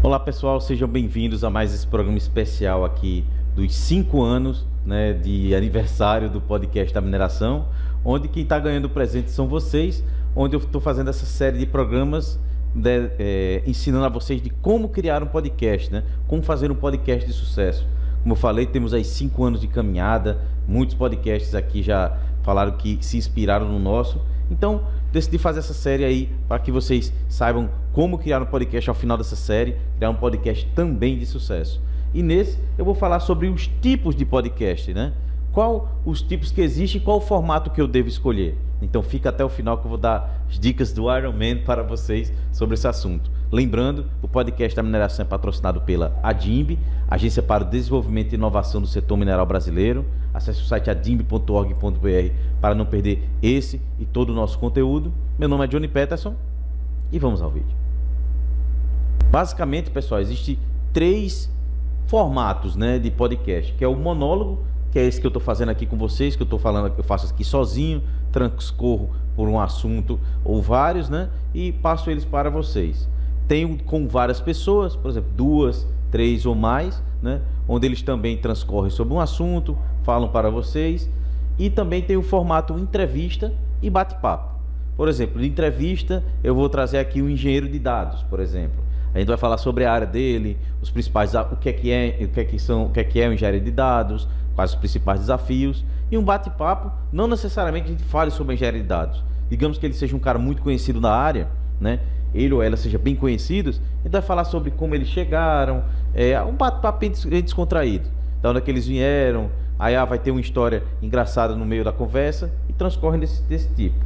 Olá pessoal, sejam bem-vindos a mais esse programa especial aqui dos 5 anos, né, de aniversário do podcast da mineração, onde quem está ganhando presente são vocês, onde eu estou fazendo essa série de programas ensinando a vocês de como criar um podcast, né, como fazer um podcast de sucesso. Como eu falei, temos aí 5 anos de caminhada, muitos podcasts aqui já falaram que se inspiraram no nosso, então decidi fazer essa série aí para que vocês saibam como criar um podcast ao final dessa série, criar um podcast também de sucesso. E nesse eu vou falar sobre os tipos de podcast, né? Qual os tipos que existem e qual o formato que eu devo escolher. Então fica até o final que eu vou dar as dicas do Iron Man para vocês sobre esse assunto. Lembrando, o podcast da mineração é patrocinado pela ADIMB, Agência para o Desenvolvimento e Inovação do Setor Mineral Brasileiro. Acesse o site adimb.org.br para não perder esse e todo o nosso conteúdo. Meu nome é Johnny Peterson e vamos ao vídeo. Basicamente, pessoal, existem 3 formatos, né, de podcast, que é o monólogo, que é esse que eu estou fazendo aqui com vocês, que eu estou falando, que eu faço aqui sozinho, transcorro por um assunto ou vários, né, e passo eles para vocês. Tenho com várias pessoas, por exemplo, 2, 3 ou mais, né, onde eles também transcorrem sobre um assunto, falam para vocês, e também tem o formato entrevista e bate-papo. Por exemplo, de entrevista, eu vou trazer aqui um engenheiro de dados, por exemplo. A gente vai falar sobre a área dele, os principais, o que é o engenheiro de dados, quais os principais desafios, e um bate-papo, não necessariamente a gente fale sobre a engenharia de dados. Digamos que ele seja um cara muito conhecido na área, né? Ele ou ela seja bem conhecidos, a gente vai falar sobre como eles chegaram, um bate-papo bem descontraído, da onde é que eles vieram, aí vai ter uma história engraçada no meio da conversa, e transcorre desse tipo.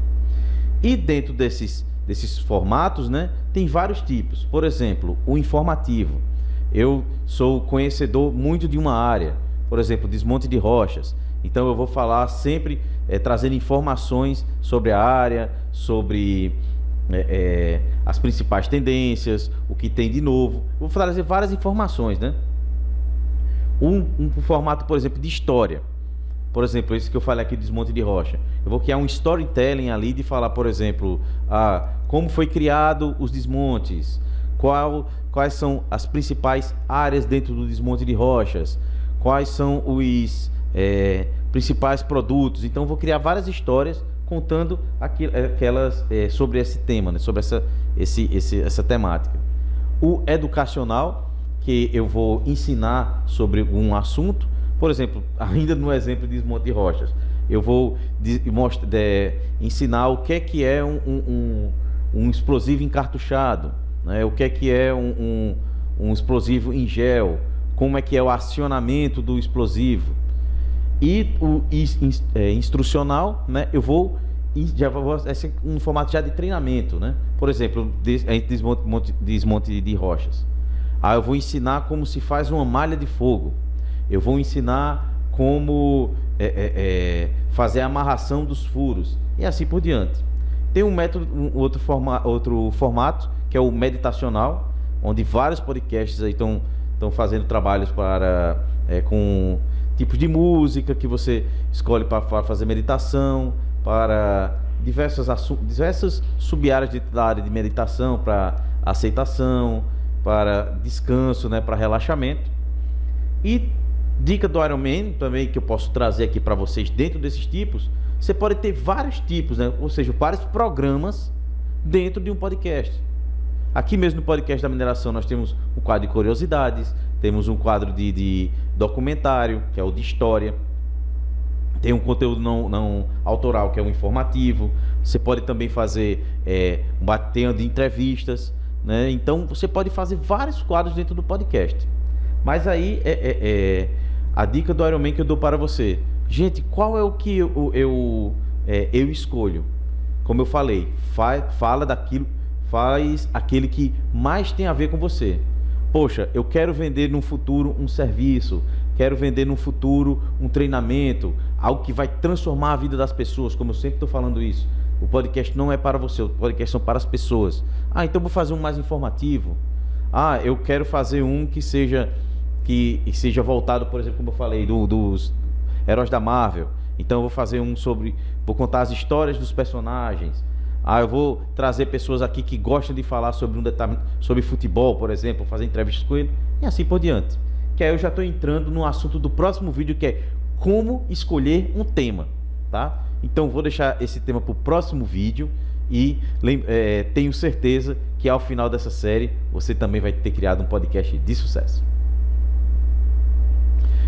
E dentro desses formatos, né, tem vários tipos. Por exemplo, o informativo. Eu sou conhecedor muito de uma área, por exemplo, desmonte de rochas. Então eu vou falar sempre trazendo informações sobre a área, sobre as principais tendências, o que tem de novo. Vou trazer várias informações, né? Um formato, por exemplo, de história. Por exemplo, esse que eu falei aqui, desmonte de rocha. Eu vou criar um storytelling ali de falar, por exemplo, como foi criado os desmontes, quais são as principais áreas dentro do desmonte de rochas, quais são os principais produtos. Então, eu vou criar várias histórias contando aquelas sobre esse tema, né, sobre essa temática. O educacional, que eu vou ensinar sobre um assunto. Por exemplo, ainda no exemplo de desmonte de rochas, eu vou ensinar o que é um explosivo encartuchado, né? O que é um explosivo em gel, como é que é o acionamento do explosivo. E o instrucional, né? Eu vou um formato já de treinamento, né? Por exemplo, desmonte de rochas. Eu vou ensinar como se faz uma malha de fogo. Eu vou ensinar como fazer a amarração dos furos e assim por diante. Tem outro formato, que é o meditacional, onde vários podcasts aí estão fazendo trabalhos com tipos de música que você escolhe para fazer meditação, para diversas sub-áreas da área de meditação, para aceitação, para descanso, né, para relaxamento. E dica do Iron Man também, que eu posso trazer aqui para vocês dentro desses tipos. Você pode ter vários tipos, né? Ou seja, vários programas dentro de um podcast. Aqui mesmo no podcast da mineração nós temos um quadro de curiosidades, temos um quadro de documentário, que é o de história, tem um conteúdo não autoral, que é o informativo. Você pode também fazer um bate-papo de entrevistas, né? Então você pode fazer vários quadros dentro do podcast. Mas aí a dica do Iron Man que eu dou para você. Gente, qual é o que eu escolho? Como eu falei, faz aquele que mais tem a ver com você. Poxa, eu quero vender no futuro um serviço, quero vender no futuro um treinamento, algo que vai transformar a vida das pessoas, como eu sempre estou falando isso. O podcast não é para você, o podcast são para as pessoas. Então vou fazer um mais informativo. Eu quero fazer um que seja voltado, por exemplo, como eu falei, dos heróis da Marvel. Então eu vou fazer vou contar as histórias dos personagens. Eu vou trazer pessoas aqui que gostam de falar sobre sobre futebol, por exemplo, fazer entrevistas com ele, e assim por diante. Que aí eu já estou entrando no assunto do próximo vídeo, que é como escolher um tema, tá? Então vou deixar esse tema para o próximo vídeo e tenho certeza que ao final dessa série você também vai ter criado um podcast de sucesso.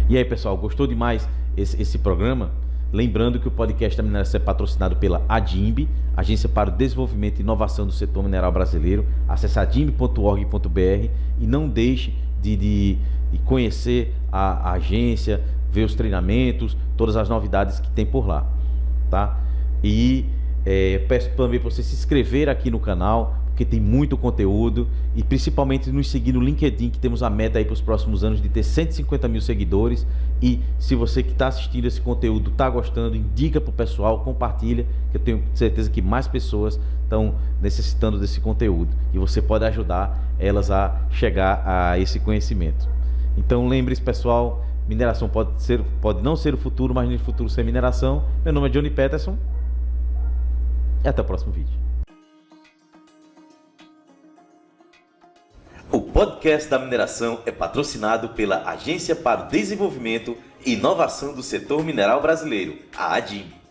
E aí, pessoal, gostou demais esse programa? Lembrando que o podcast da mineração é patrocinado pela ADIMB, Agência para o Desenvolvimento e Inovação do Setor Mineral Brasileiro. Acesse adimb.org.br e não deixe de conhecer a agência, ver os treinamentos, todas as novidades que tem por lá, tá? E peço também para você se inscrever aqui no canal, porque tem muito conteúdo, e principalmente nos seguir no LinkedIn, que temos a meta aí para os próximos anos de ter 150 mil seguidores. E se você que está assistindo esse conteúdo está gostando, indica para o pessoal, compartilha, que eu tenho certeza que mais pessoas estão necessitando desse conteúdo e você pode ajudar elas a chegar a esse conhecimento. Então lembre-se, pessoal, mineração pode não ser o futuro, mas no futuro ser mineração. Meu nome é Johnny Peterson e até o próximo vídeo. O podcast da mineração é patrocinado pela Agência para o Desenvolvimento e Inovação do Setor Mineral Brasileiro, a ADIM.